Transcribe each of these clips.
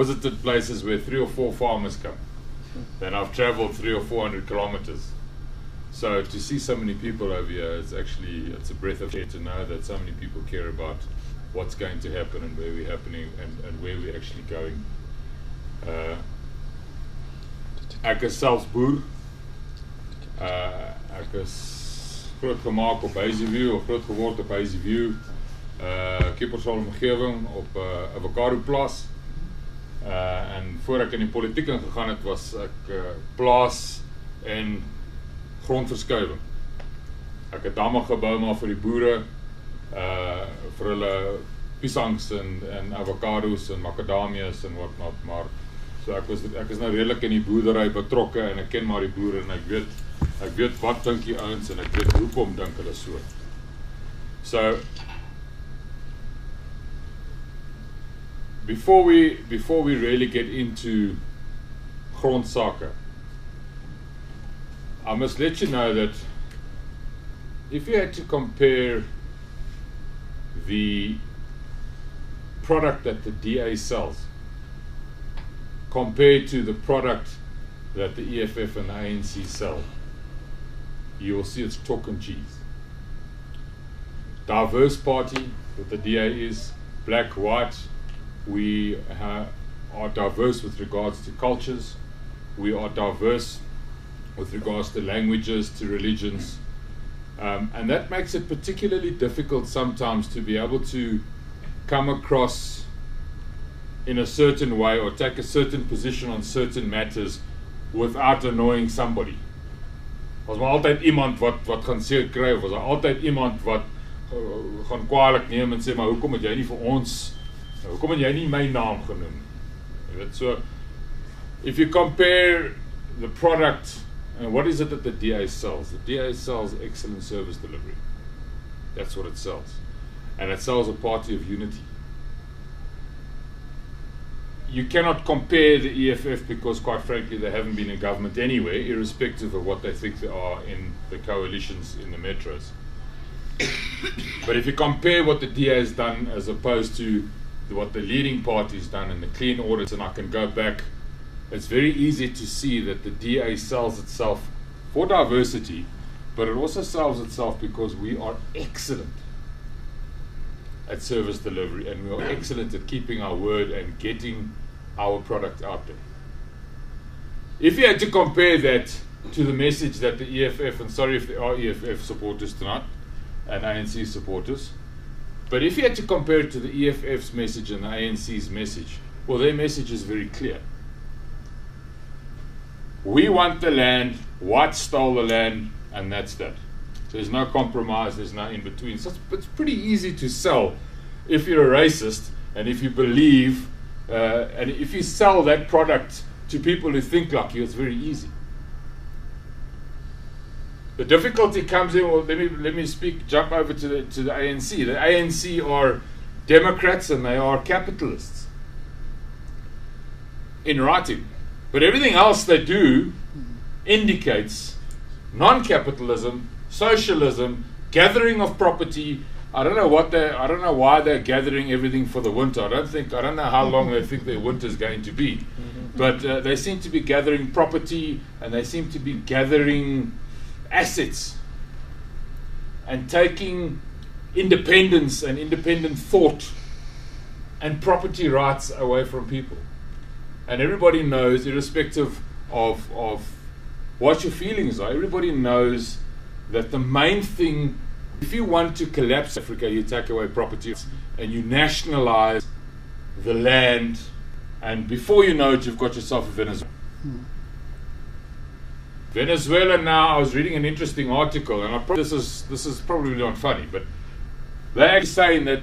visited places where 3 or 4 farmers come. Then I've traveled 300 or 400 kilometers. So to see so many people over here, it's a breath of air to know that so many people care about what's going to happen and where we're happening and where we're actually going. Ek is selfs boer. Ek is groot gemaak op Hazyview of groot geword op Hazyview. Kiepersal omgewing op avocado plaas. En voor ek in die politiek ingegaan het, was ek plaas en grondverskuiwing. Ek het damme gebou maar vir die boere, vir hulle piesangs en avocados en macadamias en whatnot, maar so ek is nou redelik in die boerdery betrokke en ek ken maar die boere en ek weet wat dink die ouens en ek weet hoekom dink hulle so. So before we really get into grondsake, I must let you know that if you had to compare the product that the DA sells compared to the product that the EFF and the ANC sell, you will see it's chalk and cheese. Diverse party that the DA is, black, white. We are diverse with regards to cultures. We are diverse with regards to languages, to religions. And that makes it particularly difficult sometimes to be able to come across in a certain way or take a certain position on certain matters without annoying somebody. Was maar altyd iemand wat gaan seer kry, of was daar altyd iemand wat gaan kwaadlik neem en sê, maar hoekom het jy nie vir ons, hoekom het jy nie my naam genoem? Jy weet, so, if you compare the product, and what is it that the DA sells? The DA sells excellent service delivery. That's what it sells. And it sells a party of unity. You cannot compare the EFF because, quite frankly, they haven't been in government anyway, irrespective of what they think they are in the coalitions in the metros. But if you compare what the DA has done as opposed to what the leading party has done and the clean audits, and I can go back, it's very easy to see that the DA sells itself for diversity, but it also sells itself because we are excellent at service delivery and we are excellent at keeping our word and getting our product out there. If you had to compare that to the message that the EFF, and sorry if there are EFF supporters tonight and ANC supporters, but if you had to compare it to the EFF's message and the ANC's message, well, their message is very clear. We want the land, white stole the land, and that's that. There's no compromise, there's no in-between. So it's pretty easy to sell if you're a racist and if you believe, and if you sell that product to people who think like you, it's very easy. The difficulty comes in, well, let me jump over to the ANC. The ANC are Democrats and they are capitalists in writing. But everything else they do indicates non-capitalism, socialism, gathering of property. I don't know why they're gathering everything for the winter. I don't know how long they think their winter is going to be. But they seem to be gathering property and they seem to be gathering assets and taking independence and independent thought and property rights away from people. And everybody knows, irrespective of what your feelings are, everybody knows that the main thing, if you want to collapse Africa, you take away property and you nationalize the land, and before you know it, you've got yourself a Venezuela. Venezuela now, I was reading an interesting article, and this is probably not funny, but they're actually saying that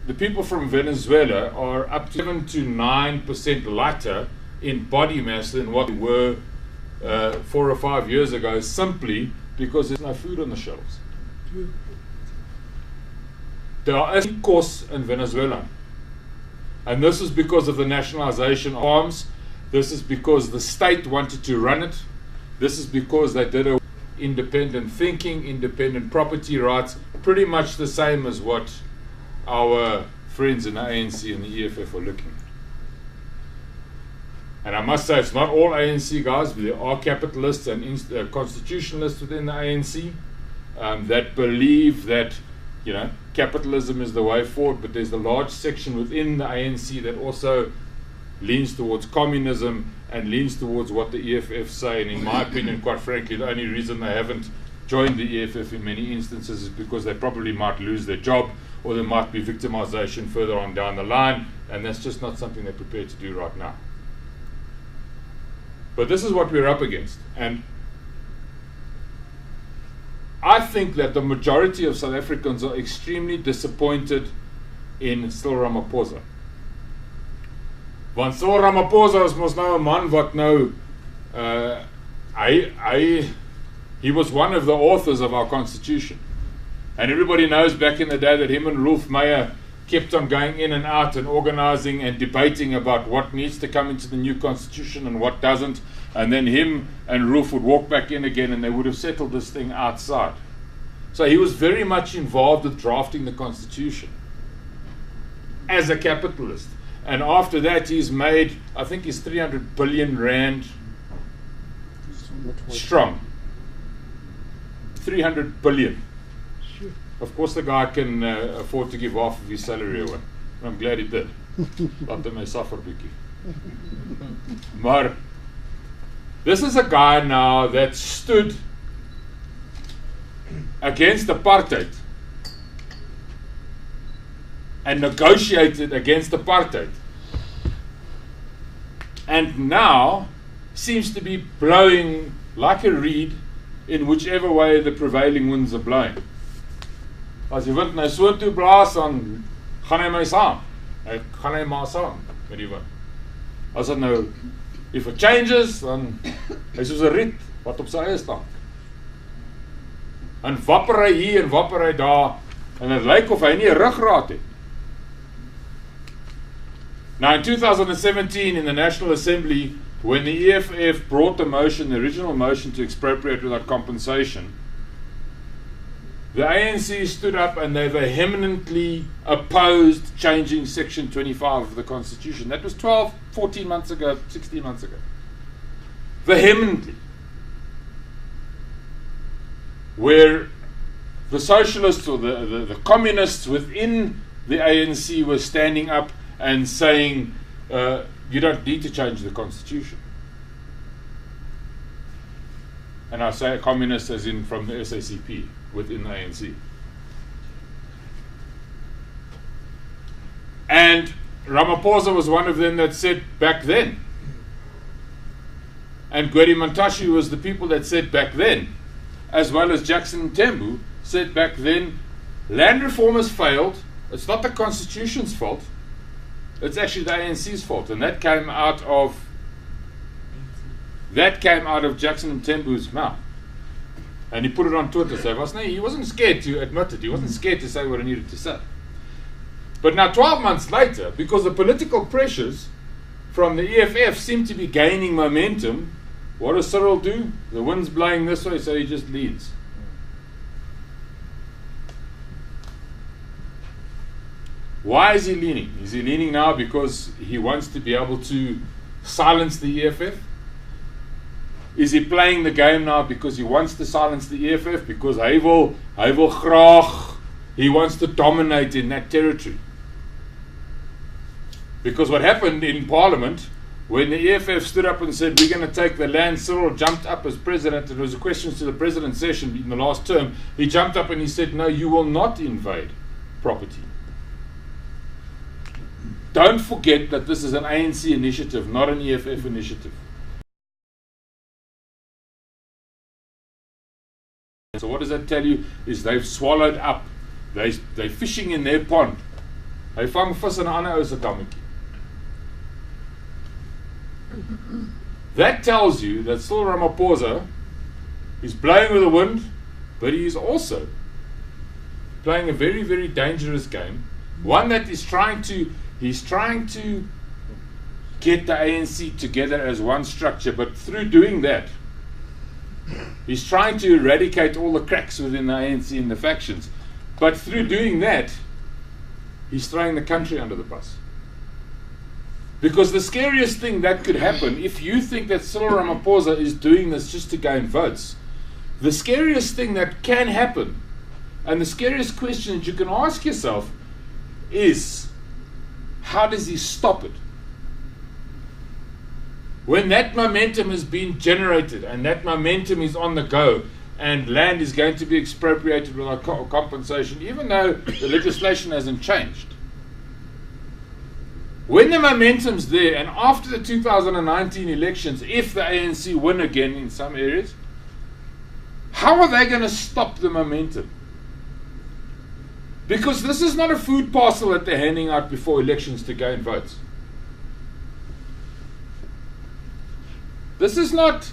the people from Venezuela are up to 7 to 9% lighter in body mass than what they were 4 or 5 years ago, simply because there's no food on the shelves. There are a course in Venezuela, and this is because of the nationalization of arms. This is because the state wanted to run it. This is because they did independent thinking, independent property rights, pretty much the same as what our friends in the ANC and the EFF are looking at. And I must say, it's not all ANC guys, but there are capitalists and constitutionalists within the ANC that believe that, you know, capitalism is the way forward, but there's a large section within the ANC that also leans towards communism and leans towards what the EFF say. And in my opinion, quite frankly, the only reason they haven't joined the EFF in many instances is because they probably might lose their job, or there might be victimization further on down the line, and that's just not something they're prepared to do right now. But this is what we're up against, and I think that the majority of South Africans are extremely disappointed in Cyril Ramaphosa. Want Cyril Ramaphosa is mos nou 'n man wat nou he was one of the authors of our constitution, and everybody knows back in the day that him and Rolf Meyer kept on going in and out and organizing and debating about what needs to come into the new constitution and what doesn't, and then him and Rolf would walk back in again and they would have settled this thing outside. So he was very much involved with drafting the constitution as a capitalist. And after that he's made, I think he's 300 billion rand strong. 300 billion. Of course the guy can afford to give half of his salary away. I'm glad he did. Laat hom suffer bietjie. Maar this is a guy now that stood against apartheid and negotiated against apartheid, and now seems to be blowing like a reed in whichever way the prevailing winds are blowing. As die wind nou so toe blaas, dan gaan hy my saam. Gaan hy maar saam met die wind. As dit nou, if it changes, dan hy soos 'n riet wat op sy eie staan. En wapper hy hier en wapper hy daar, en dit lyk of hy nie 'n ruggraat het. Now in 2017 in the National Assembly, when the EFF brought the motion, the original motion to expropriate without compensation, the ANC stood up and they vehemently opposed changing Section 25 of the Constitution. That was 12, 14 months ago, 16 months ago. Vehemently. Where the socialists or the communists within the ANC were standing up and saying, you don't need to change the Constitution. And I say communists as in from the SACP within the ANC. And Ramaphosa was one of them that said back then, and Gwedi Mantashe was the people that said back then, as well as Jackson Mthembu said back then, land reform has failed. It's not the Constitution's fault. It's actually the ANC's fault, and that came out of Jackson Mthembu's mouth, and he put it on Twitter. So he wasn't scared to admit it. He wasn't scared to say what he needed to say. But now, 12 months later, because the political pressures from the EFF seem to be gaining momentum, what does Cyril do? The wind's blowing this way, so he just leads. Why is he leaning? Is he leaning now because he wants to be able to silence the EFF? Is he playing the game now because he wants to silence the EFF? Because hy wil graag, he wants to dominate in that territory. Because what happened in Parliament, when the EFF stood up and said, we're going to take the land, Cyril jumped up as president. It was a question to the president's session in the last term. He jumped up and he said, no, you will not invade property. Don't forget that this is an ANC initiative, not an EFF initiative. So what does that tell you? Is they've swallowed up. They're fishing in their pond. Hy vang vis in 'n ander ou se dammetjie. That tells you that Cyril Ramaphosa is blowing with the wind, but he is also playing a very, very dangerous game. One that is trying to get the ANC together as one structure, but through doing that, he's trying to eradicate all the cracks within the ANC and the factions. But through doing that, he's throwing the country under the bus. Because the scariest thing that could happen, if you think that Cyril Ramaphosa is doing this just to gain votes, the scariest thing that can happen, and the scariest question that you can ask yourself is, how does he stop it? When that momentum has been generated and that momentum is on the go, and land is going to be expropriated without compensation, even though the legislation hasn't changed. When the momentum's there, and after the 2019 elections, if the ANC win again in some areas, how are they going to stop the momentum? Because this is not a food parcel that they're handing out before elections to gain votes. This is not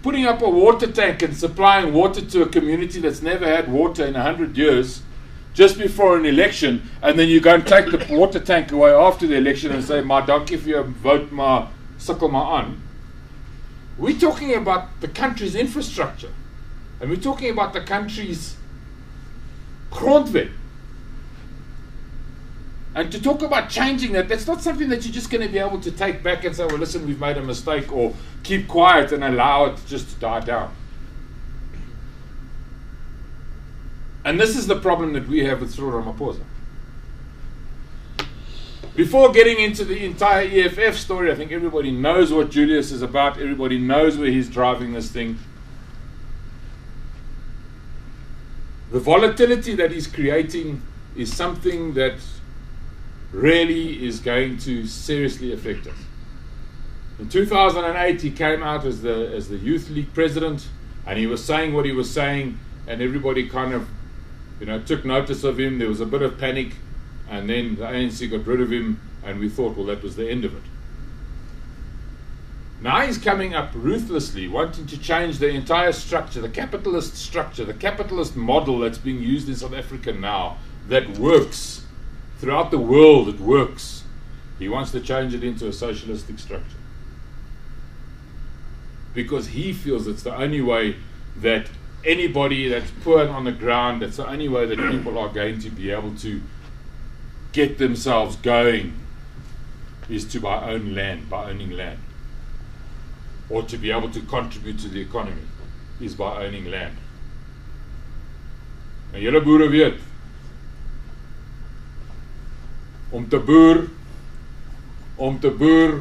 putting up a water tank and supplying water to a community that's never had water in 100 years just before an election, and then you go and take the water tank away after the election and say, "Ma dankie vir jou vote, maar sukkel maar aan." We're talking about the country's infrastructure, and we're talking about the country's grondwet. And to talk about changing that, that's not something that you're just going to be able to take back and say, well, listen, we've made a mistake, or keep quiet and allow it just to die down. And this is the problem that we have with Cyril Ramaphosa. Before getting into the entire EFF story, I think everybody knows what Julius is about. Everybody knows where he's driving this thing. The volatility that he's creating is something that really is going to seriously affect us. In 2008, he came out as the Youth League president, and he was saying what he was saying, and everybody kind of, took notice of him. There was a bit of panic, and then the ANC got rid of him, and we thought, well, that was the end of it. Now he's coming up ruthlessly, wanting to change the entire structure, the capitalist model that's being used in South Africa now, that works. Throughout the world, it works. He wants to change it into a socialistic structure. Because he feels it's the only way that anybody that's poor and on the ground, that's the only way that people are going to be able to get themselves going, is to by owning land. Or to be able to contribute to the economy, is by owning land. En julle boere weet, om te boer,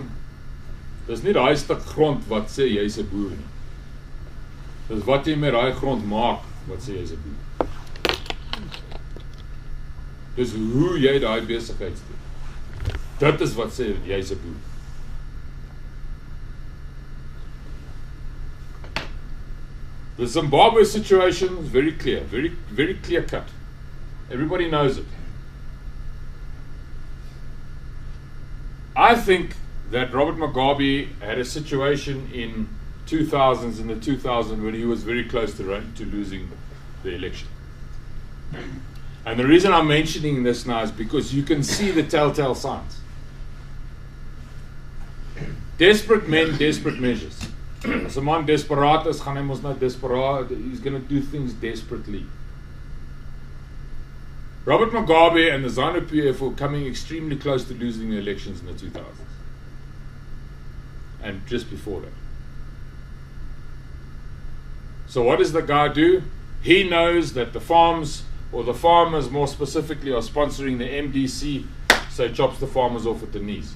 dis nie daai stuk grond wat sê jy's 'n boer nie. Dis wat jy met daai grond maak wat sê jy's 'n boer. Dis hoe jy daai besigheid doen. Dit is wat sê jy's 'n boer. The Zimbabwe situation is very clear, very, very clear cut. Everybody knows it. I think that Robert Mugabe had a situation in the 2000s when he was very close to losing the election. And the reason I'm mentioning this now is because you can see the telltale signs. Desperate men, desperate measures. As a man desperaat is, gaan hy mos nou desperaat, he's going to do things desperately. Robert Mugabe and the ZANU-PF were coming extremely close to losing the elections in the 2000s. And just before that. So what does the guy do? He knows that the farms, or the farmers more specifically, are sponsoring the MDC, so he chops the farmers off at the knees.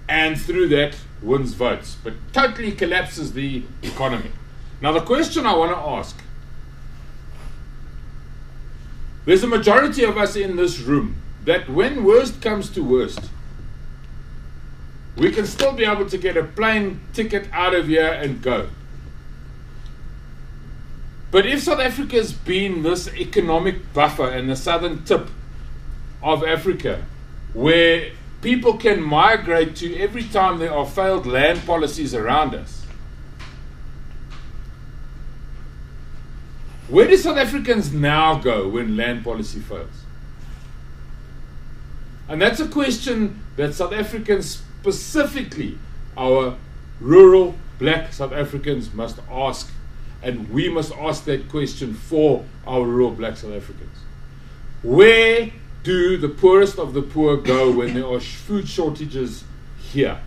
And through that, wins votes, but totally collapses the economy. Now the question I want to ask, there's a majority of us in this room that when worst comes to worst, we can still be able to get a plane ticket out of here and go. But if South Africa has been this economic buffer in the southern tip of Africa, where people can migrate to every time there are failed land policies around us, where do South Africans now go when land policy fails? And that's a question that South Africans, specifically our rural black South Africans, must ask. And we must ask that question for our rural black South Africans. Where do the poorest of the poor go when there are food shortages here?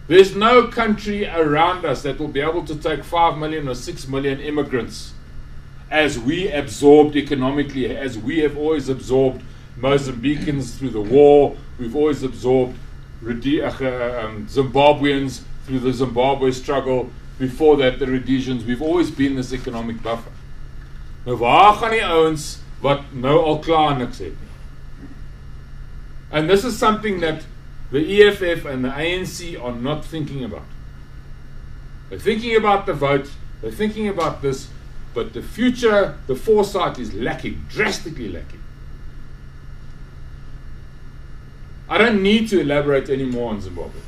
There's no country around us that will be able to take 5 million or 6 million immigrants as we absorbed economically, as we have always absorbed Mozambicans through the war. We've always absorbed Zimbabweans through the Zimbabwe struggle. Before that, the Rhodesians. We've always been this economic buffer. Nou waar gaan die ouens wat nou al klaar niks het nie? And this is something that the EFF and the ANC are not thinking about. They're thinking about the vote, they're thinking about this, but the future, the foresight is lacking, drastically lacking. I don't need to elaborate any more on Zimbabwe.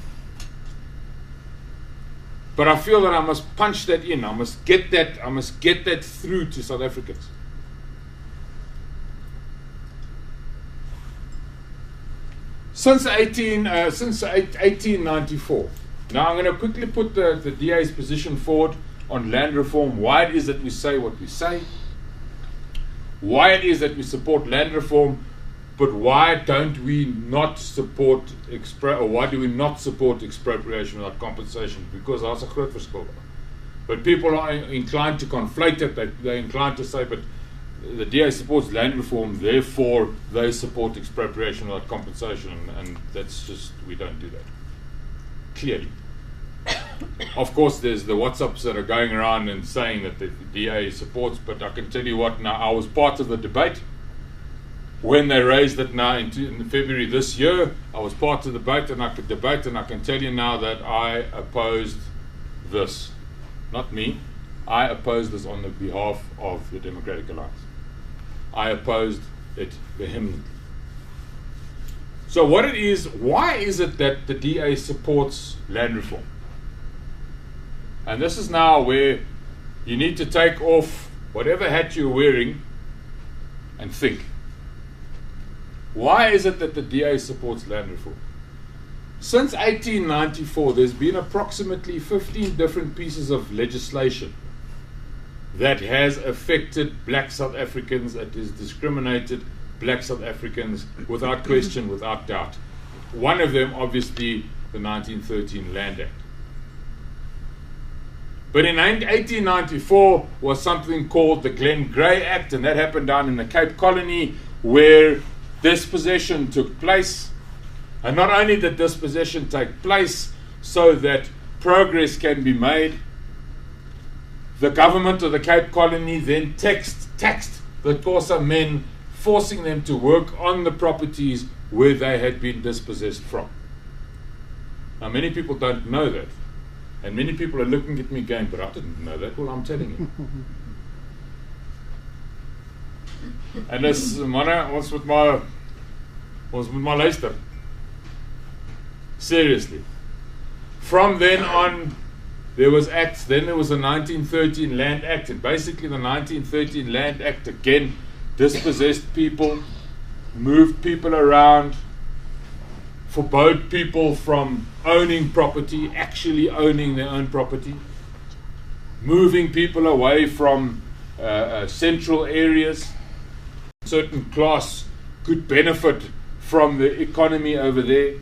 But I feel that I must punch that in. I must get that through to South Africans. Since 1894. Now I'm going to quickly put the DA's position forward on land reform, why it is that we say what we say, why it is that we support land reform, but why don't we not support why do we not support expropriation without compensation? Because daar's 'n groot verskil. But people are inclined to conflate it. They're inclined to say, but the DA supports land reform, therefore they support expropriation without compensation, and that's just, we don't do that. Clearly. Of course, there's the WhatsApps that are going around and saying that the DA supports, but I can tell you what, now I was part of the debate. When they raised it now in February this year, I was part of the debate, and I can tell you now that I opposed this. Not me. I opposed this on the behalf of the Democratic Alliance. I opposed it vehemently. So what it is, why is it that the DA supports land reform? And this is now where you need to take off whatever hat you're wearing and think. Why is it that the DA supports land reform? Since 1894, there's been approximately 15 different pieces of legislation that has affected black South Africans, that has discriminated black South Africans without question, without doubt. One of them, obviously, the 1913 Land Act. But in 1894 was something called the Glen Grey Act, and that happened down in the Cape Colony, where dispossession took place. And not only did dispossession take place so that progress can be made, the government of the Cape Colony then taxed the Xhosa men, forcing them to work on the properties where they had been dispossessed from. Now, many people don't know that. And many people are looking at me going, but I didn't know that. Well, I'm telling you. En dis manne, ons moet maar luister. Seriously. From then on, there was acts. Then there was the 1913 Land Act, and basically the 1913 Land Act again dispossessed people, moved people around, forbade people from owning property, actually owning their own property, moving people away from central areas. Certain class could benefit from the economy over there.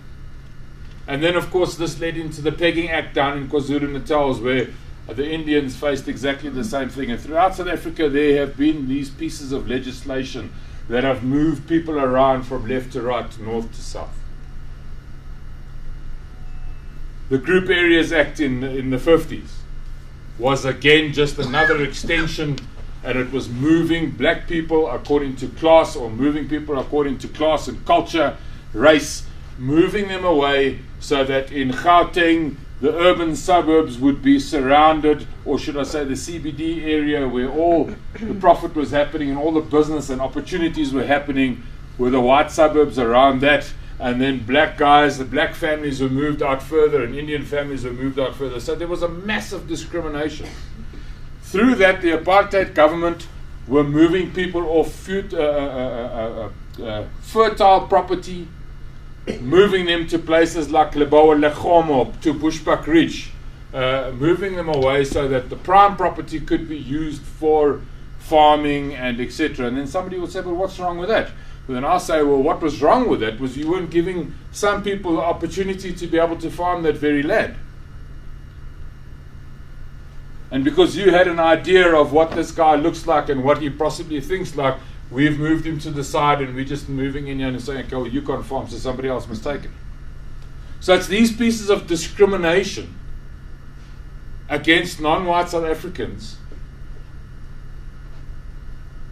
And then, of course, this led into the Pegging Act down in KwaZulu-Natal, where the Indians faced exactly the same thing. And throughout South Africa, there have been these pieces of legislation that have moved people around from left to right, north to south. The Group Areas Act in the 50s was again just another extension, and it was moving black people according to class, or moving people according to class and culture, race, moving them away so that in Gauteng, the urban suburbs would be surrounded, or should I say the CBD area where all the profit was happening and all the business and opportunities were happening, were the white suburbs around that. And then black guys, the black families were moved out further, and Indian families were moved out further. So there was a massive discrimination. Through that, the apartheid government were moving people off fertile property, moving them to places like Lebowa Legomo, to Bushbuck Ridge, moving them away so that the prime property could be used for farming and etc. And then somebody would say, well, what's wrong with that? But then I'll say, well, what was wrong with that was you weren't giving some people the opportunity to be able to farm that very land. And because you had an idea of what this guy looks like and what he possibly thinks like, we've moved him to the side and we're just moving in here and saying, okay, well, you can't farm, so somebody else must take it. So it's these pieces of discrimination against non-white South Africans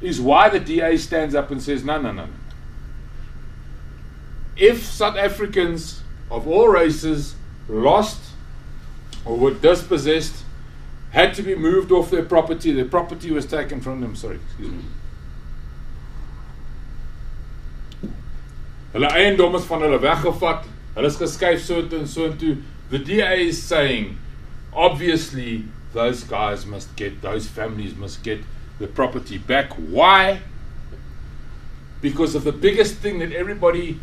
is why the DA stands up and says, no. If South Africans of all races lost or were dispossessed, had to be moved off their property was taken from them, Hulle eiendom is van hulle weggevat, hulle is geskuif soontoe en soontoe. The DA is saying, obviously, those families must get the property back. Why? Because of the biggest thing that everybody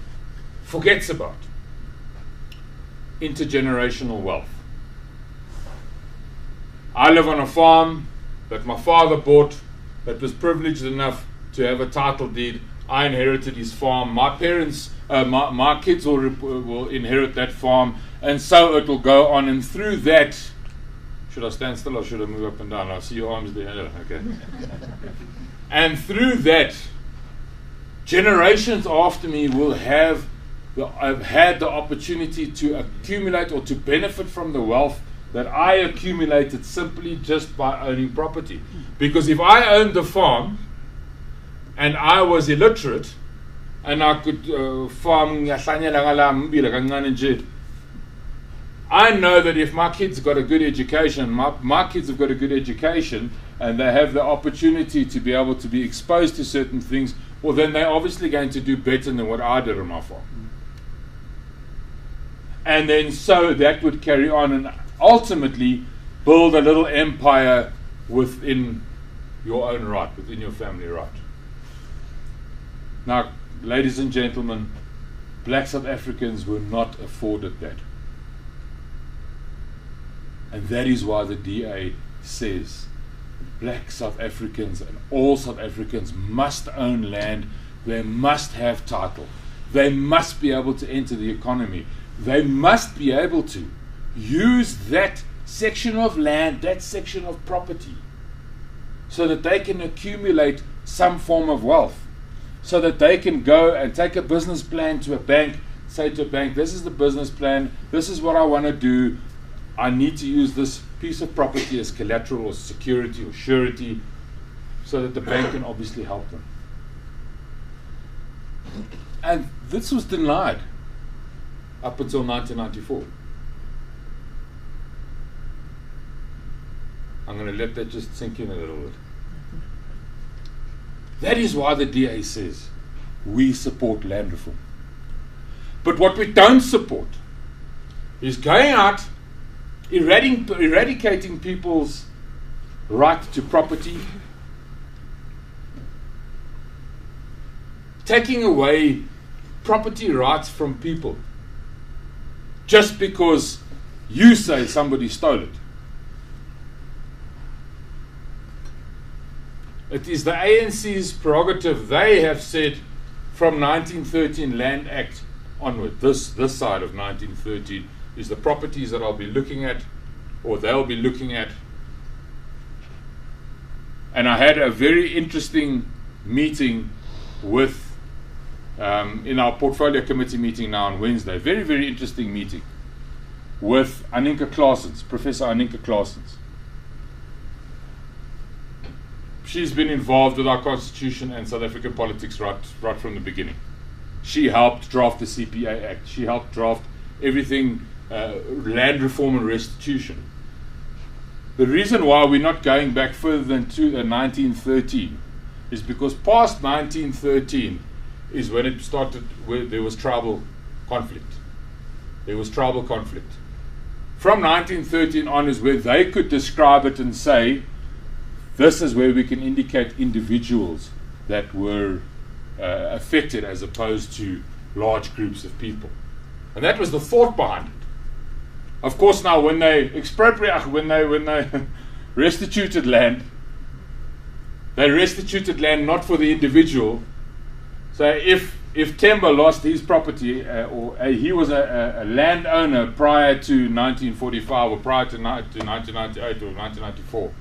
forgets about: intergenerational wealth. I live on a farm that my father bought, that was privileged enough to have a title deed. I inherited his farm. My parents, my kids will inherit that farm, and so it will go on. And through that, should I stand still or should I move up and down? I see your arms there. Okay. And through that, generations after me will have had the opportunity to accumulate or to benefit from the wealth that I accumulated simply just by owning property. Because if I owned the farm and I was illiterate and I could farm, I know that if my kids got a good education, my kids have got a good education and they have the opportunity to be able to be exposed to certain things, well, then they're obviously going to do better than what I did on my farm. And then so that would carry on and ultimately build a little empire within your own right, within your family right. Now, ladies and gentlemen, black South Africans were not afforded that. And that is why the DA says black South Africans and all South Africans must own land, they must have title, they must be able to enter the economy, they must be able to use that section of land, that section of property, so that they can accumulate some form of wealth, so that they can go and take a business plan to a bank, say to a bank, this is the business plan, this is what I want to do, I need to use this piece of property as collateral or security or surety, so that the bank can obviously help them. And this was denied up until 1994. I'm going to let that just sink in a little bit. That is why the DA says we support land reform. But what we don't support is going out, eradicating people's right to property, taking away property rights from people just because you say somebody stole it. It is the ANC's prerogative. They have said from 1913 Land Act onward, this side of 1913 is the properties that I'll be looking at, or they'll be looking at. And I had a very interesting meeting with, in our portfolio committee meeting now on Wednesday, very, very interesting meeting with Professor Aninka Claessens. She's been involved with our constitution and South African politics right from the beginning. She helped draft the CPA Act. She helped draft everything, land reform and restitution. The reason why we're not going back further than to 1913 is because past 1913 is when it started, where there was tribal conflict. There was tribal conflict. From 1913 on is where they could describe it and say, this is where we can indicate individuals that were affected as opposed to large groups of people. And that was the thought behind it. Of course, now when they restituted land, they restituted land not for the individual. So if Temba lost his property, or he was a landowner prior to 1945 or prior to 1998 or 1994,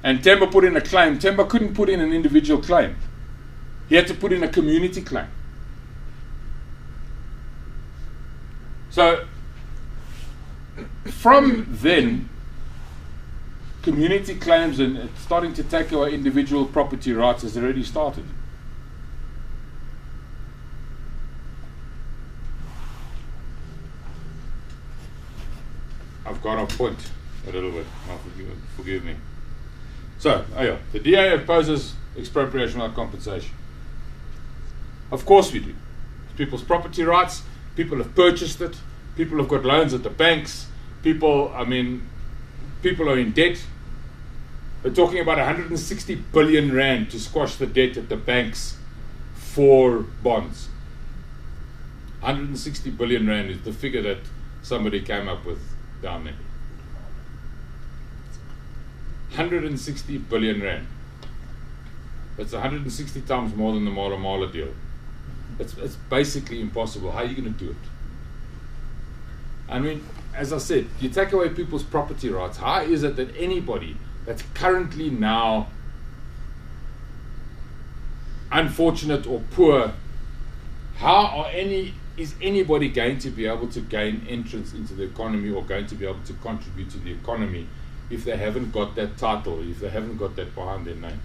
and Temba put in a claim, Temba couldn't put in an individual claim. He had to put in a community claim. So from then, community claims and starting to take away individual property rights has already started. I've gone off point a little bit. Forgive me. So, the DA opposes expropriation without compensation. Of course we do. It's people's property rights. People have purchased it. People have got loans at the banks. People are in debt. We're talking about 160 billion rand to squash the debt at the banks for bonds. 160 billion rand is the figure that somebody came up with down there. 160 billion rand. That's 160 times more than the Mala deal. It's basically impossible. How are you going to do it? I mean, as I said, you take away people's property rights. How is it that anybody that's currently now unfortunate or poor, is anybody going to be able to gain entrance into the economy or going to be able to contribute to the economy if they haven't got that title, if they haven't got that behind their name?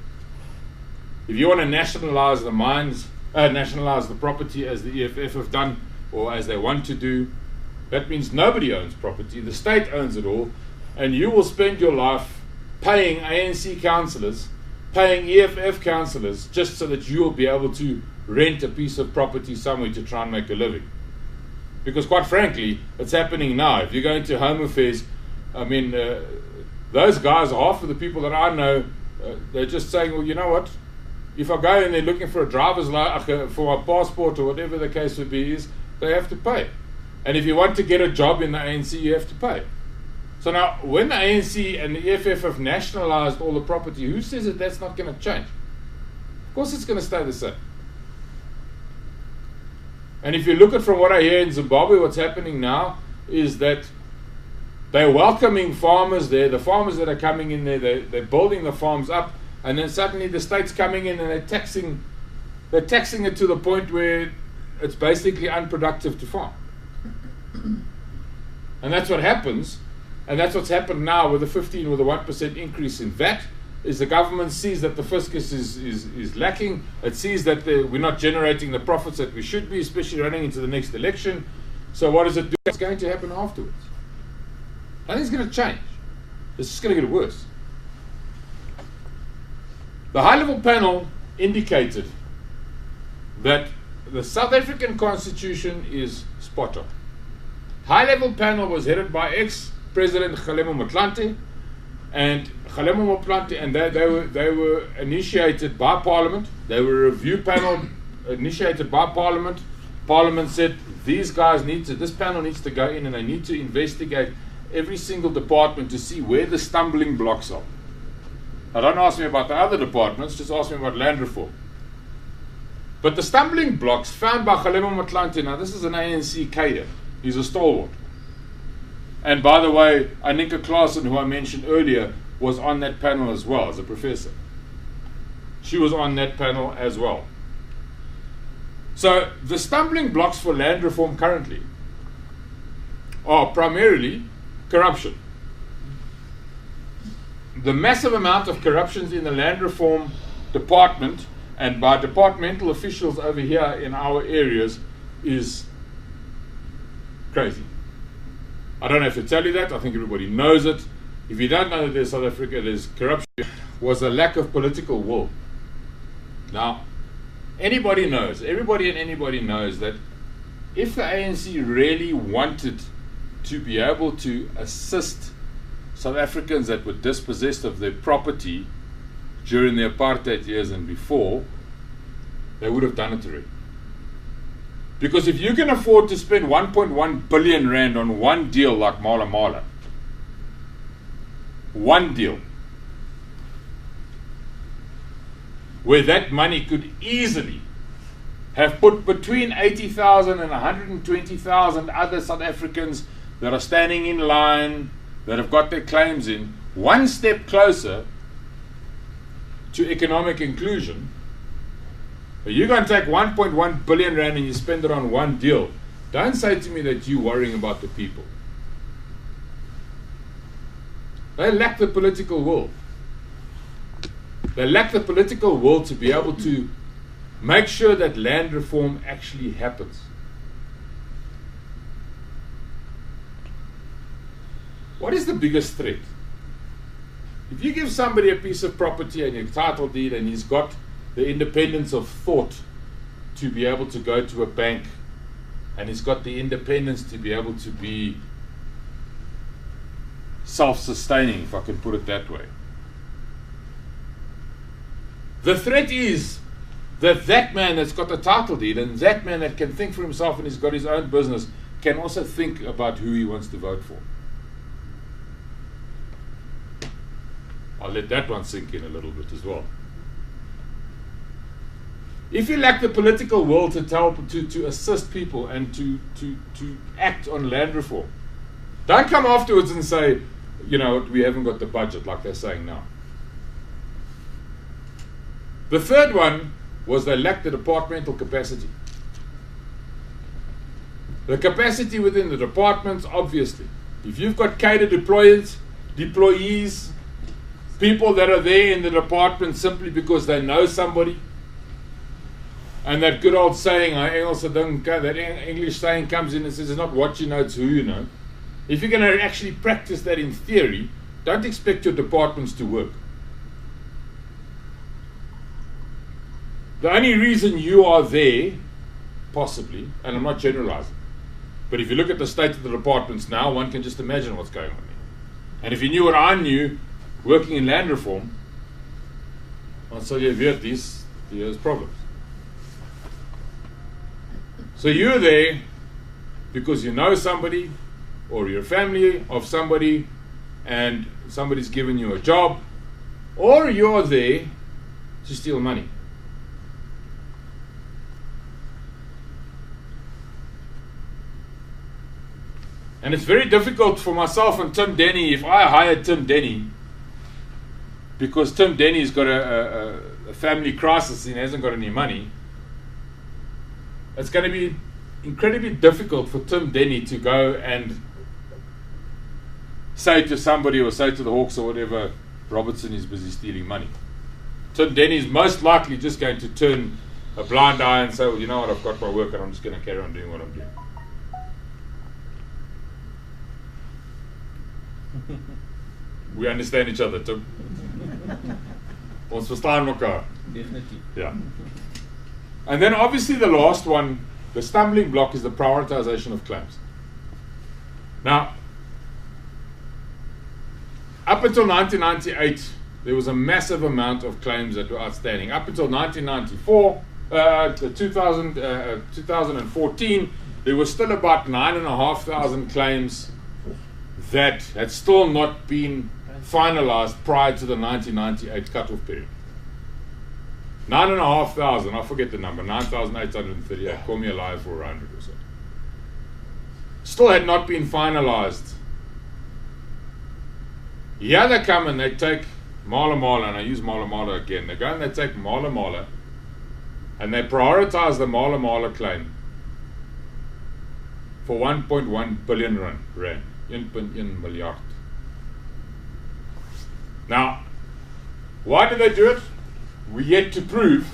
If you want to nationalize the mines, nationalize the property as the EFF have done, or as they want to do, that means nobody owns property, the state owns it all, and you will spend your life paying ANC councillors, paying EFF councillors, just so that you will be able to rent a piece of property somewhere to try and make a living. Because quite frankly, it's happening now. If you go into Home Affairs, I mean, those guys, half of the people that I know, they're just saying, well, you know what? If I go and they're looking for a driver's license, for a passport or whatever the case would be, is they have to pay. And if you want to get a job in the ANC, you have to pay. So now, when the ANC and the EFF have nationalised all the property, who says that that's not going to change? Of course it's going to stay the same. And if you look at from what I hear in Zimbabwe, what's happening now is that they're welcoming farmers there. The farmers that are coming in there, they're building the farms up, and then suddenly the state's coming in and they're taxing it to the point where it's basically unproductive to farm. And that's what happens, and that's what's happened now with the 1% increase in VAT, is the government sees that the fiscus is lacking. It sees that we're not generating the profits that we should be, especially running into the next election. So what does it do? What's going to happen afterwards? Nothing's going to change. It's just going to get worse. The high-level panel indicated that the South African Constitution is spot on. High-level panel was headed by ex-President Kgalema Motlanthe, and Kgalema Motlanthe, and they were initiated by Parliament. They were a review panel initiated by Parliament. Parliament said this panel needs to go in and they need to investigate every single department to see where the stumbling blocks are. Now, don't ask me about the other departments, just ask me about land reform. But the stumbling blocks found by Kgalema Motlanthe, now this is an ANC cadre, he's a stalwart. And by the way, Anika Klaasen, who I mentioned earlier, was on that panel as well as a professor. She was on that panel as well. So the stumbling blocks for land reform currently are primarily corruption. The massive amount of corruptions in the land reform department and by departmental officials over here in our areas is crazy. I don't have to tell you that. I think everybody knows it. If you don't know that there's South Africa, there's corruption, was a lack of political will. Now, everybody knows that if the ANC really wanted to be able to assist South Africans that were dispossessed of their property during the apartheid years and before, they would have done it already. Because if you can afford to spend 1.1 billion rand on one deal like Mala, one deal, where that money could easily have put between 80,000 and 120,000 other South Africans that are standing in line, that have got their claims in, one step closer to economic inclusion. You're going to take 1.1 billion rand and you spend it on one deal. Don't say to me that you're worrying about the people. They lack the political will. They lack the political will to be able to make sure that land reform actually happens. What is the biggest threat? If you give somebody a piece of property and a title deed and he's got the independence of thought to be able to go to a bank, and he's got the independence to be able to be self-sustaining, if I can put it that way. The threat is that that man that's got the title deed and that man that can think for himself and he's got his own business can also think about who he wants to vote for. I'll let that one sink in a little bit as well. If you lack the political will to assist people and to act on land reform, don't come afterwards and say, you know, we haven't got the budget, like they're saying now. The third one was they lacked the departmental capacity. The capacity within the departments, obviously. If you've got catered employees, people that are there in the department simply because they know somebody, and that good old saying, that English saying comes in and says, it's not what you know, it's who you know. If you're going to actually practice that in theory, don't expect your departments to work. The only reason you are there, possibly, and I'm not generalizing, but if you look at the state of the departments now, one can just imagine what's going on there. And if you knew what I knew, working in land reform, I'll tell you, there's problems. So you're there because you know somebody, or you're a family of somebody, and somebody's given you a job, or you're there to steal money. And it's very difficult for myself and Tim Denny, if I hired Tim Denny, because Tim Denny's got a family crisis and he hasn't got any money, it's going to be incredibly difficult for Tim Denny to go and say to somebody or say to the Hawks or whatever, Robertson is busy stealing money. Tim Denny is most likely just going to turn a blind eye and say, well, you know what, I've got my work and I'm just going to carry on doing what I'm doing. We understand each other, Tim. Ons verstaan mekaar. Definitely. Yeah. And then obviously the last one, the stumbling block, is the prioritization of claims. Now, up until 1998, there was a massive amount of claims that were outstanding. Up until 1994, 2014, there was still about 9,500 claims that had still not been finalized prior to the 1998 cutoff period. 9,500, I forget the number, 9,838, call me alive for 100 or so. Still had not been finalized. Here they come and they take Mala Mala, and I use Mala Mala again. They go and they take Mala Mala and they prioritize the Mala Mala claim for 1.1 billion rand. 1.1 miljard. Now, why did they do it? We're yet to prove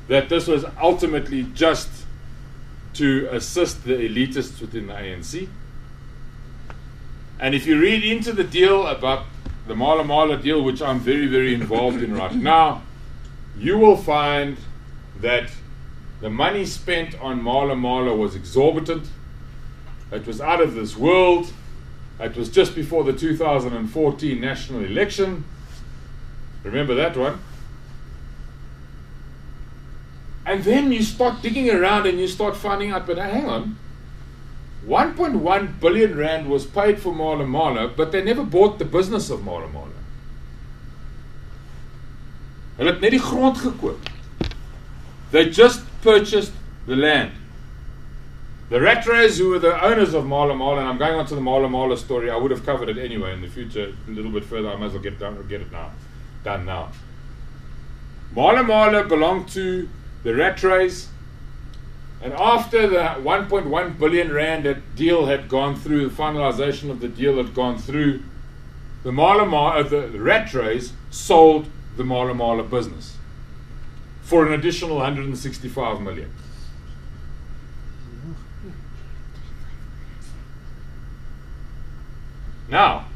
that this was ultimately just to assist the elitists within the ANC. And if you read into the deal about the Mala Mala deal, which I'm very, very involved in right now, you will find that the money spent on Mala Mala was exorbitant. It was out of this world. It was just before the 2014 national election. Remember that one? And then you start digging around and you start finding out, but hang on, 1.1 billion rand was paid for Mala Mala, but they never bought the business of Mala Mala. Hulle het net die grond gekoop. They just purchased the land. The Rattras, who were the owners of Mala Mala, and I'm going on to the Mala Mala story. I would have covered it anyway in the future, a little bit further. I might as well get it done now. Mala Mala belonged to the Rattras, and after the 1.1 billion rand deal had gone through, the finalization of the deal had gone through, the Rattras sold the Mala Mala business for an additional 165 million. Now,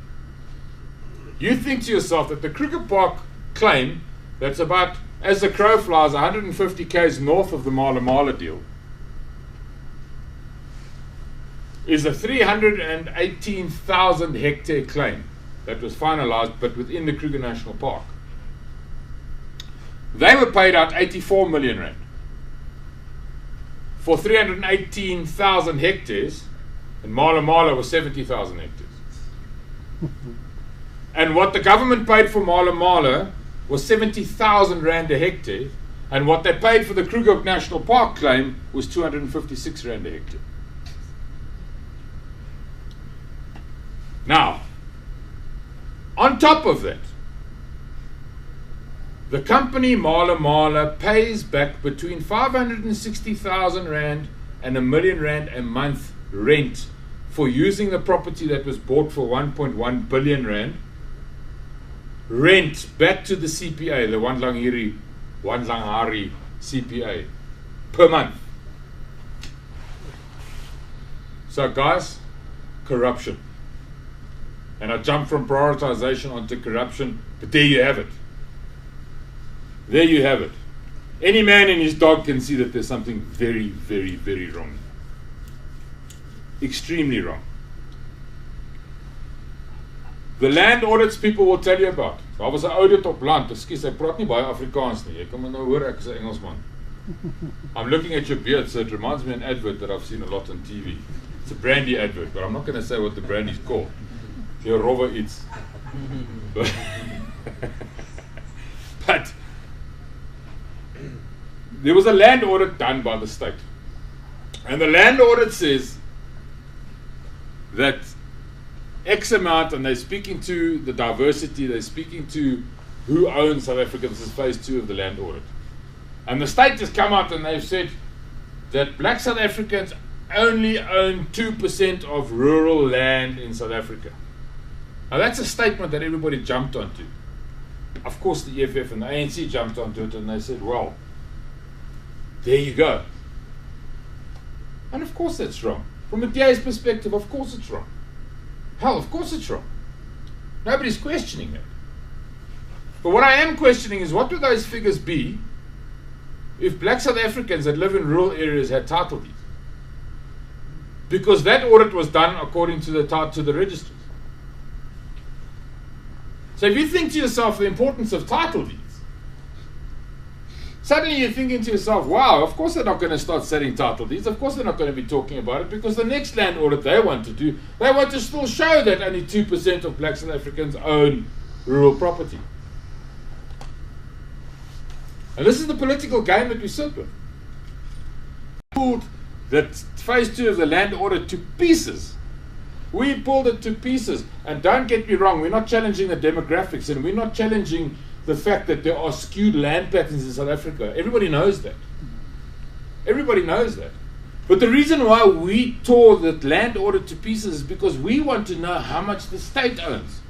you think to yourself that the Kruger Park claim, that's about, as the crow flies, 150 k's north of the Mala Mala deal, is a 318,000 hectare claim that was finalized, but within the Kruger National Park. They were paid out 84 million rand for 318,000 hectares, and Mala Mala was 70,000 hectares. And what the government paid for Mala Mala was 70,000 rand a hectare, and what they paid for the Kruger National Park claim was 256 rand a hectare. Now, on top of that, the company Mala Mala pays back between 560,000 rand and R1 million a month rent for using the property that was bought for 1.1 billion rand, rent back to the CPA, the Wandlangiri CPA, per month. So guys, corruption. And I jump from prioritization onto corruption, but there you have it. There you have it. Any man and his dog can see that there's something very, very, very wrong. Extremely wrong. The land audits people will tell you about. Daar was 'n audit op land. Ekskuus, ek praat nie baie Afrikaans nie. Jy kan my nou hoor, ek is 'n Engelsman. I'm looking at your beard, so it reminds me of an advert that I've seen a lot on TV. It's a brandy advert, but I'm not going to say what the brandy's called. Your Robert eats. But there was a land audit done by the state. And the land audit says that X amount, and they're speaking to the diversity, they're speaking to who owns South Africa. This is phase 2 of the land audit. And the state has come out and they've said that black South Africans only own 2% of rural land in South Africa. Now that's a statement that everybody jumped onto. Of course the EFF and the ANC jumped onto it and they said, well, there you go. And of course that's wrong. From a DA's perspective, of course it's wrong. Hell, of course it's wrong. Nobody's questioning it. But what I am questioning is, what would those figures be if black South Africans that live in rural areas had title deeds? Because that audit was done according to the registers. So if you think to yourself the importance of title deeds, suddenly you're thinking to yourself, wow, of course they're not going to start selling title deeds. Of course they're not going to be talking about it, because the next land audit they want to do, they want to still show that only 2% of black South Africans own rural property. And this is the political game that we sit with. Pulled that phase 2 of the land audit to pieces. We pulled it to pieces. And don't get me wrong, we're not challenging the demographics, and we're not challenging the fact that there are skewed land patterns in South Africa. Everybody knows that. Everybody knows that. But the reason why we tore that land audit to pieces is because we want to know how much the state owns.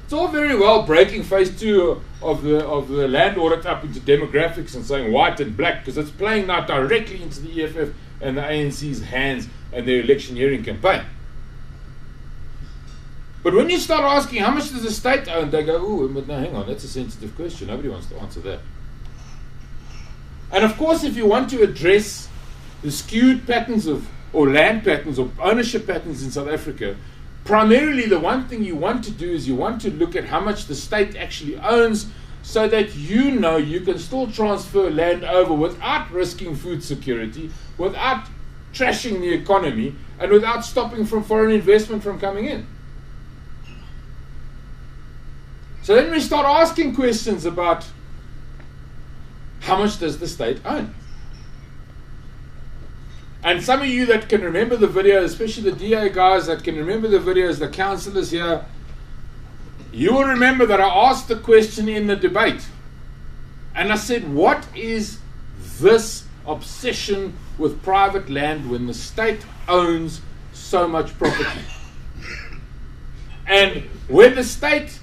It's all very well breaking phase 2 of the land audit up into demographics and saying white and black, because it's playing now directly into the EFF and the ANC's hands and their electioneering campaign. But when you start asking how much does the state own, they go, ooh, but no, hang on, that's a sensitive question. Nobody wants to answer that. And of course, if you want to address the skewed patterns or land patterns or ownership patterns in South Africa, primarily the one thing you want to do is you want to look at how much the state actually owns, so that you know you can still transfer land over without risking food security, without trashing the economy, and without stopping from foreign investment from coming in. So then we start asking questions about how much does the state own? And some of you that can remember the video, especially the DA guys that can remember the videos, the councillors here, you will remember that I asked the question in the debate. And I said, what is this obsession with private land when the state owns so much property? And when the state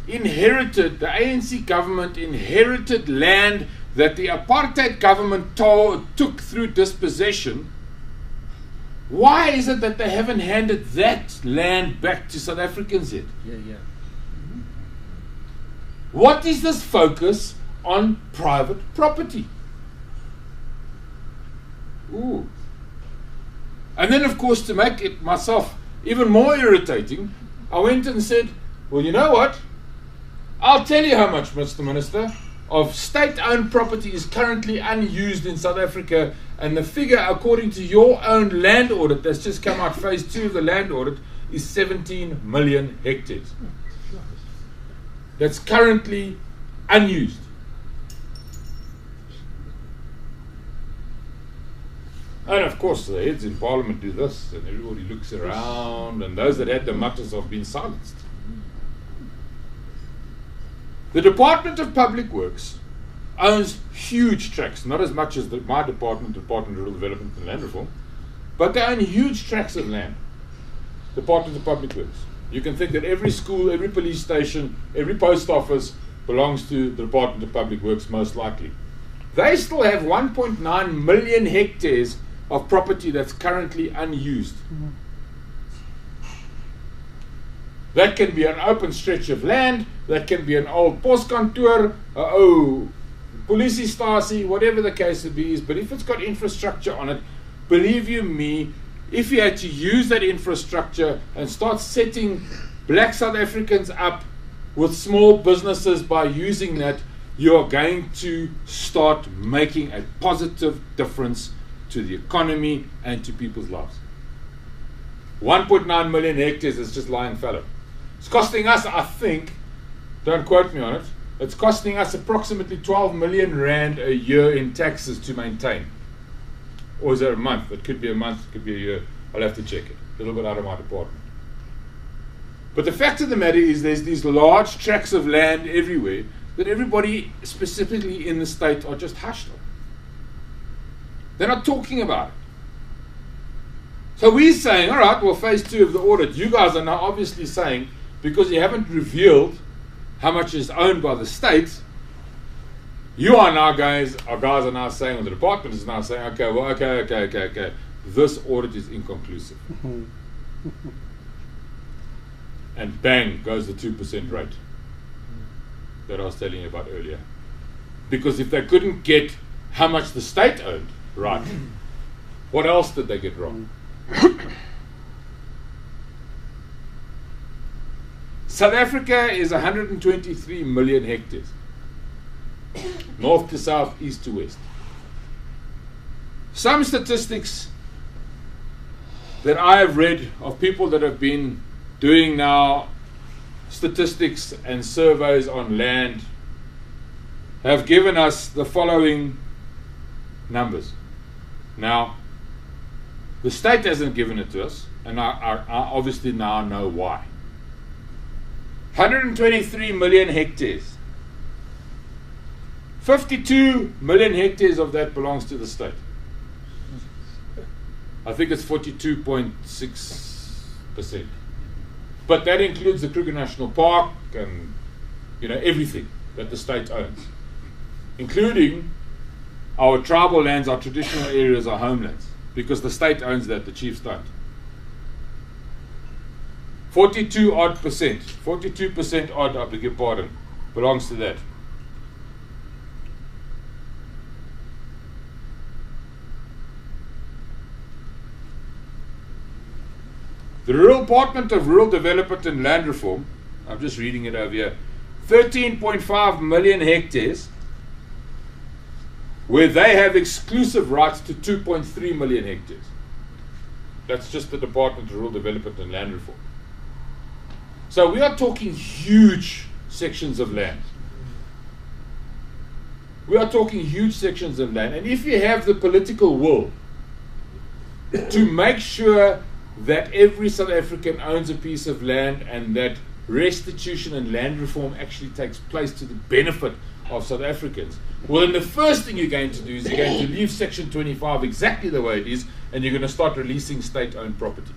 inherited, the ANC government inherited land that the apartheid government took through dispossession, why is it that they haven't handed that land back to South Africans yet? What is this focus on private property? Ooh. And then, of course, to make it myself even more irritating, I went and said, well, you know what? I'll tell you how much, Mr. Minister, of state-owned property is currently unused in South Africa, and the figure, according to your own land audit that's just come out, phase 2 of the land audit, is 17 million hectares. That's currently unused. And of course, the heads in Parliament do this, and everybody looks around, and those that had the matters have been silenced. The Department of Public Works owns huge tracts, not as much as my department, Department of Rural Development and Land Reform, but they own huge tracts of land. Department of Public Works. You can think that every school, every police station, every post office belongs to the Department of Public Works, most likely. They still have 1.9 million hectares of property that's currently unused. That can be an open stretch of land, that can be an old postkantoor, politiestasie, whatever the case would be, but if it's got infrastructure on it, believe you me, if you had to use that infrastructure and start setting black South Africans up with small businesses by using that, you are going to start making a positive difference to the economy and to people's lives. 1.9 million hectares is just lying fallow. It's costing us, I think, don't quote me on it, it's costing us approximately 12 million rand a year in taxes to maintain. Or is that a month? It could be a month, it could be a year. I'll have to check it. A little bit out of my department. But the fact of the matter is there's these large tracts of land everywhere that everybody, specifically in the state, are just hushed on. They're not talking about it. So we're saying, all right, well, phase 2 of the audit, you guys are now obviously saying, because you haven't revealed how much is owned by the state, you are now guys, our guys are now saying, or the department is now saying, okay, this audit is inconclusive. And bang, goes the 2% rate that I was telling you about earlier. Because if they couldn't get how much the state owned right, what else did they get wrong? South Africa is 123 million hectares. North to south, east to west. Some statistics that I have read of people that have been doing now statistics and surveys on land have given us the following numbers. Now, the state hasn't given it to us, and I obviously now know why. 123 million hectares. 52 million hectares of that belongs to the state. I think it's 42.6%. But that includes the Kruger National Park and everything that the state owns, including our tribal lands, our traditional areas, our homelands, because the state owns that, the chiefs don't. 42% odd, I beg your pardon, belongs to that. The Rural Department of Rural Development and Land Reform, I'm just reading it over here, 13.5 million hectares, where they have exclusive rights to 2.3 million hectares. That's just the Department of Rural Development and Land Reform. So we are talking huge sections of land. We are talking huge sections of land. And if you have the political will to make sure that every South African owns a piece of land and that restitution and land reform actually takes place to the benefit of South Africans. Well, then the first thing you're going to do is you're going to leave Section 25 exactly the way it is, and you're going to start releasing state-owned property.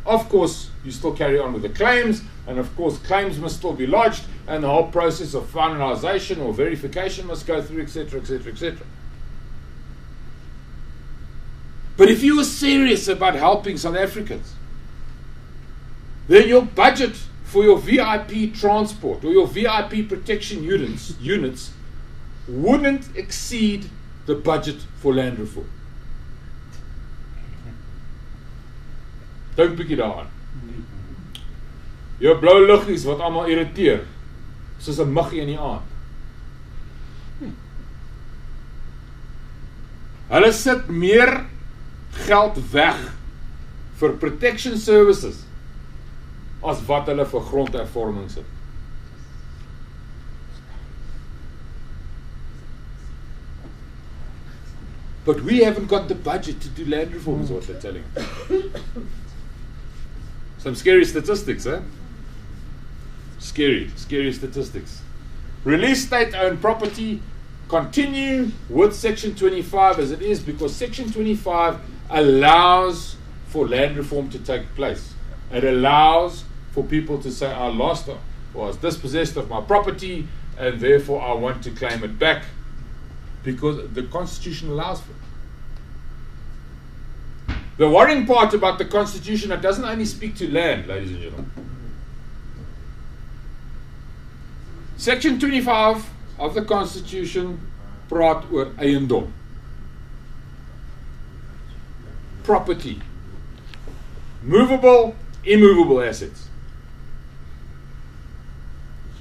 Of course, you still carry on with the claims, and of course claims must still be lodged, and the whole process of finalization or verification must go through, etc., etc., etc. But if you were serious about helping South Africans, then your budget for your VIP transport or your VIP protection units wouldn't exceed the budget for land reform. Dink bietjie daaraan. Jou blou liggies wat almal irriteer, soos 'n muggie in die aand. Hulle sit meer geld weg vir protection services as wat hulle vir grondhervorming sit. But we haven't got the budget to do land reform, is what they're telling us. Some scary statistics, eh? Scary statistics. Release state-owned property, continue with Section 25 as it is, because Section 25 allows for land reform to take place. It allows for people to say, I lost or was dispossessed of my property, and therefore I want to claim it back, because the Constitution allows for it. The worrying part about the Constitution, it doesn't only speak to land, ladies and gentlemen. Section 25 of the Constitution praat oor eiendom. Property. Movable, immovable assets.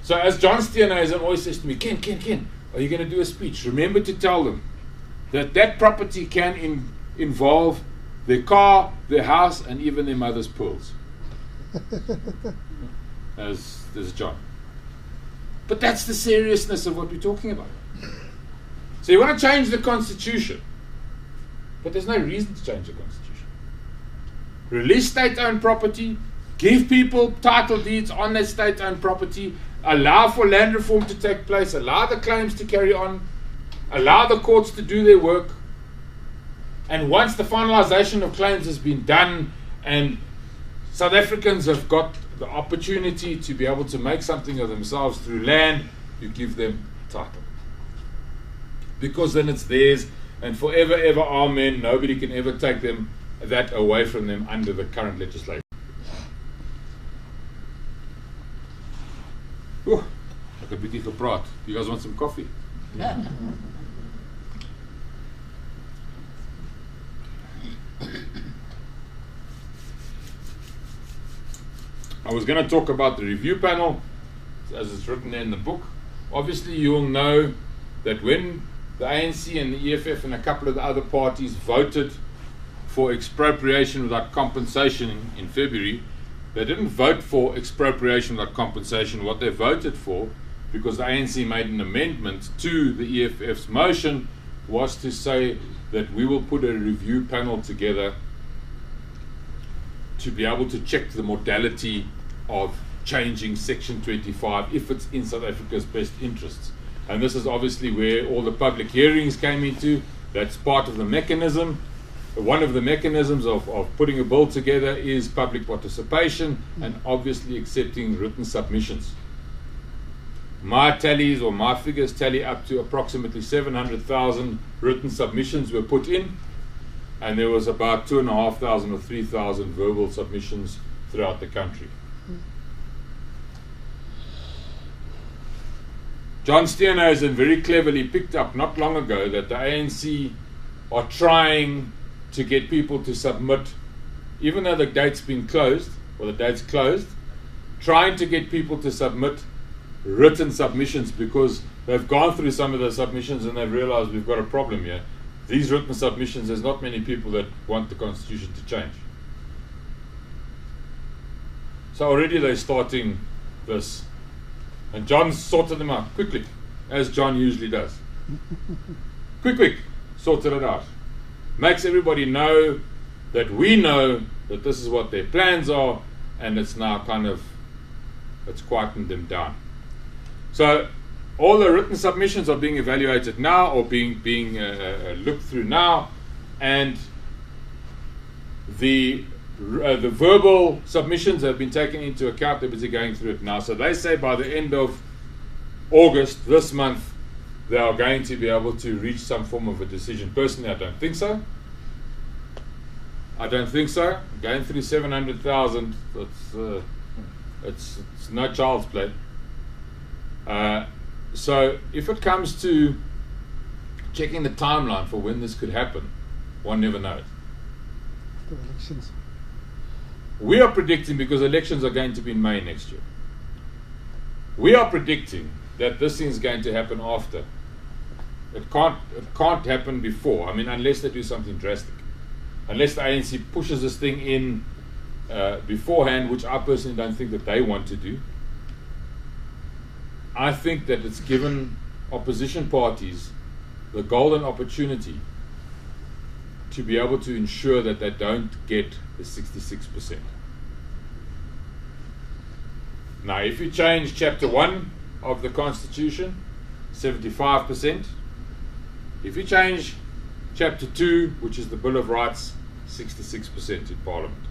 So as John Steenhuisen always says to me, Ken, are you going to do a speech? Remember to tell them that that property can involve their car, their house, and even their mother's pearls. As there's John. But that's the seriousness of what we're talking about. So you want to change the Constitution, but there's no reason to change the Constitution. Release state-owned property, give people title deeds on that state-owned property, allow for land reform to take place, allow the claims to carry on, allow the courts to do their work, and once the finalization of claims has been done and South Africans have got the opportunity to be able to make something of themselves through land, you give them title. Because then it's theirs, and forever, ever, amen, nobody can ever take that away from them under the current legislation. Oeh, ek het 'n bietjie gepraat. You guys want some coffee? I was going to talk about the review panel, as it's written there in the book. Obviously, you'll know that when the ANC and the EFF and a couple of the other parties voted for expropriation without compensation in February, they didn't vote for expropriation without compensation. What they voted for, because the ANC made an amendment to the EFF's motion, was to say that we will put a review panel together to be able to check the modality of changing Section 25 if it's in South Africa's best interests. And this is obviously where all the public hearings came into. That's part of the mechanism. One of the mechanisms of putting a bill together is public participation and obviously accepting written submissions. My tallies or my figures tally up to approximately 700,000 written submissions were put in, and there was about 2,500 or 3,000 verbal submissions throughout the country. John Steenhuisen very cleverly picked up not long ago that the ANC are trying to get people to submit, even though the date's been closed, or the date's closed, trying to get people to submit written submissions, because they've gone through some of the submissions and they've realized we've got a problem here. These written submissions, there's not many people that want the Constitution to change. So already they're starting this. And John sorted them out quickly, as John usually does. Quick, sorted it out. makes everybody know that we know that this is what their plans are, and it's now it's quietened them down. So all the written submissions are being evaluated now, or being looked through now, and the verbal submissions have been taken into account. They're busy going through it now. So they say by the end of August, this month, they are going to be able to reach some form of a decision. Personally, I don't think so. Going through 700,000, it's no child's play. So if it comes to checking the timeline for when this could happen, one never knows. The elections. We are predicting, because elections are going to be in May next year, we are predicting that this thing is going to happen after. It can't happen before. I mean, unless they do something drastic. Unless the ANC pushes this thing in beforehand, which I personally don't think that they want to do. I think that it's given opposition parties the golden opportunity to be able to ensure that they don't get the 66%. Now, if you change Chapter 1 of the Constitution, 75%. If you change Chapter 2, which is the Bill of Rights, 66% in Parliament.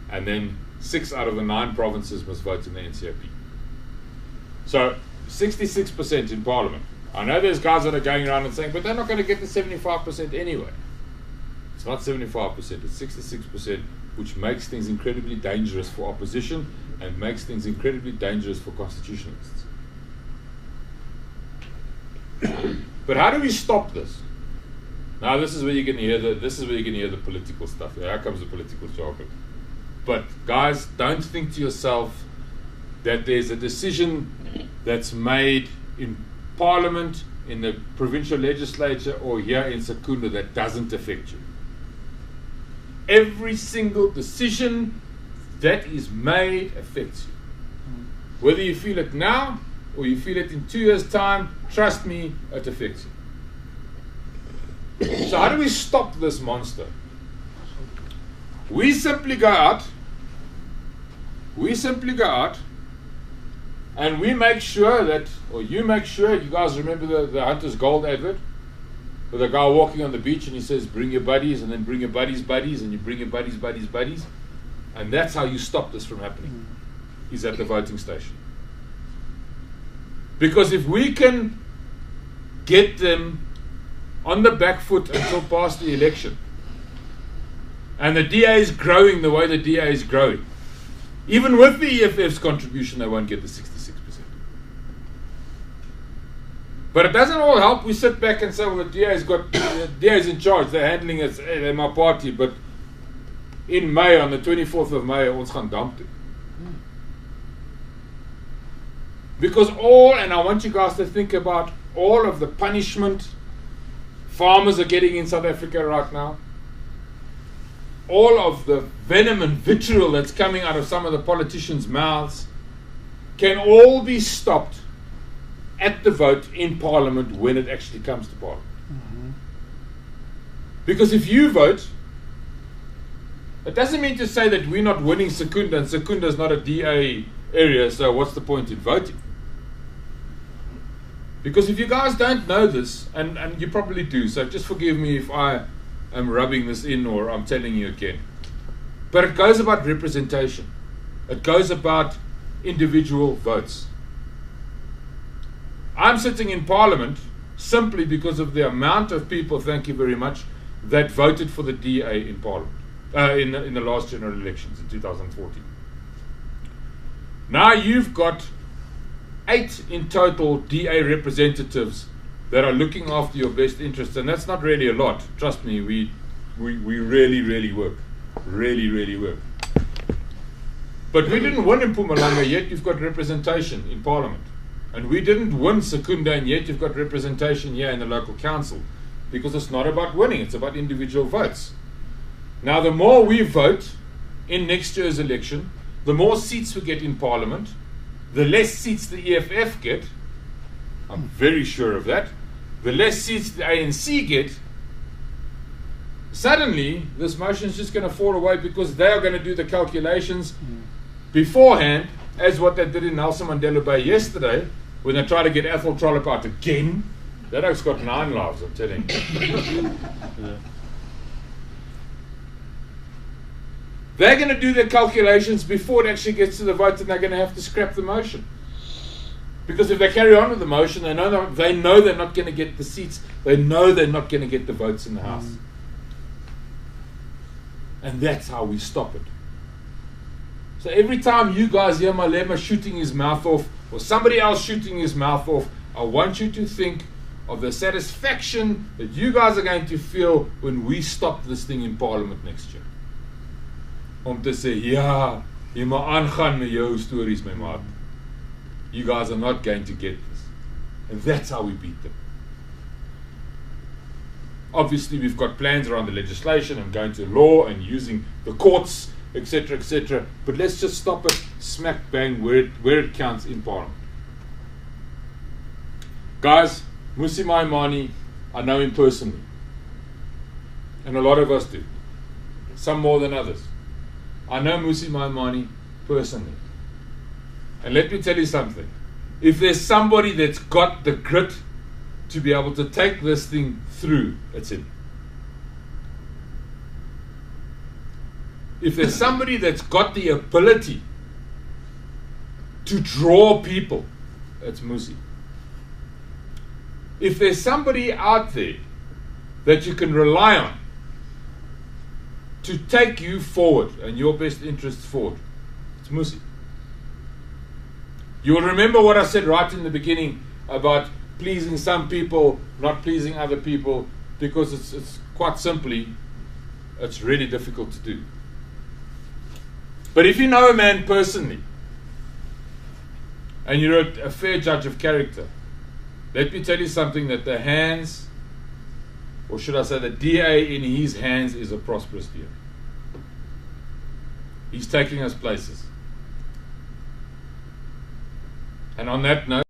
And then 6 out of the 9 provinces must vote in the NCAP. So 66% in Parliament. I know there's guys that are going around and saying, but they're not going to get the 75% anyway. It's not 75%, it's 66%, which makes things incredibly dangerous for opposition and makes things incredibly dangerous for constitutionalists. But how do we stop this? Now this is where you're going to hear the political stuff. Here comes the political jargon. But guys, don't think to yourself that there's a decision that's made in Parliament, in the provincial legislature, or here in Secunda that doesn't affect you. Every single decision that is made affects you. Whether you feel it now or you feel it in 2 years' time, trust me, it affects you. So how do we stop this monster? We simply go out and we make sure that, or you make sure, you guys remember the Hunter's Gold advert? With a guy walking on the beach and he says, bring your buddies, and then bring your buddies' buddies, and you bring your buddies' buddies' buddies. And that's how you stop this from happening, is at the voting station. Because if we can get them on the back foot until past the election, and the DA is growing the way the DA is growing, even with the EFF's contribution, they won't get the 66%. But it doesn't all help. We sit back and say, well, the DA's in charge, they're handling it, they're my party, but in May, on the 24th of May, ons gaan damp toe. Because and I want you guys to think about all of the punishment farmers are getting in South Africa right now, all of the venom and vitriol that's coming out of some of the politicians' mouths, can all be stopped at the vote in Parliament when it actually comes to Parliament. Mm-hmm. Because if you vote, it doesn't mean to say that we're not winning Secunda, and Secunda is not a DA area, so what's the point in voting? Because if you guys don't know this, and you probably do, so just forgive me if I am rubbing this in or I'm telling you again. But it goes about representation. It goes about individual votes. I'm sitting in Parliament simply because of the amount of people, thank you very much, that voted for the DA in Parliament, in the last general elections in 2014. Now you've got 8 in total DA representatives that are looking after your best interests, and that's not really a lot. Trust me, we really, really work. Really, really work. But we didn't win in Mpumalanga, yet you've got representation in Parliament. And we didn't win Secunda, and yet you've got representation here in the local council. Because it's not about winning, it's about individual votes. Now, the more we vote in next year's election, the more seats we get in Parliament, the less seats the EFF get. I'm very sure of that. The less seats the ANC get, suddenly this motion is just going to fall away because they are going to do the calculations beforehand, as what they did in Nelson Mandela Bay yesterday when they tried to get Athol Trollop out again. That oak's got 9 lives, I'm telling you. They're going to do their calculations before it actually gets to the vote, and they're going to have to scrap the motion. Because if they carry on with the motion, they know they're not going to get the seats. They know they're not going to get the votes in the House. And that's how we stop it. So every time you guys hear Malema shooting his mouth off, or somebody else shooting his mouth off, I want you to think of the satisfaction that you guys are going to feel when we stop this thing in Parliament next year. Om te sê, ja, jy moet aangaan met jou stories, my maat. You guys are not going to get this. And that's how we beat them. Obviously, we've got plans around the legislation and going to law and using the courts, etc., etc. But let's just stop it smack bang where it counts in Parliament. Guys, Mmusi Maimane, I know him personally. And a lot of us do. Some more than others. I know Mmusi Maimane personally. And let me tell you something. If there's somebody that's got the grit to be able to take this thing through, it's him. If there's somebody that's got the ability to draw people, it's Mmusi. If there's somebody out there that you can rely on to take you forward and your best interests forward, it's Mmusi. You will remember what I said right in the beginning about pleasing some people, not pleasing other people, because it's quite simply, it's really difficult to do. But if you know a man personally, and you're a fair judge of character, let me tell you something, that the hands, or should I say the DA in his hands, is a prosperous DA. He's taking us places. And on that note,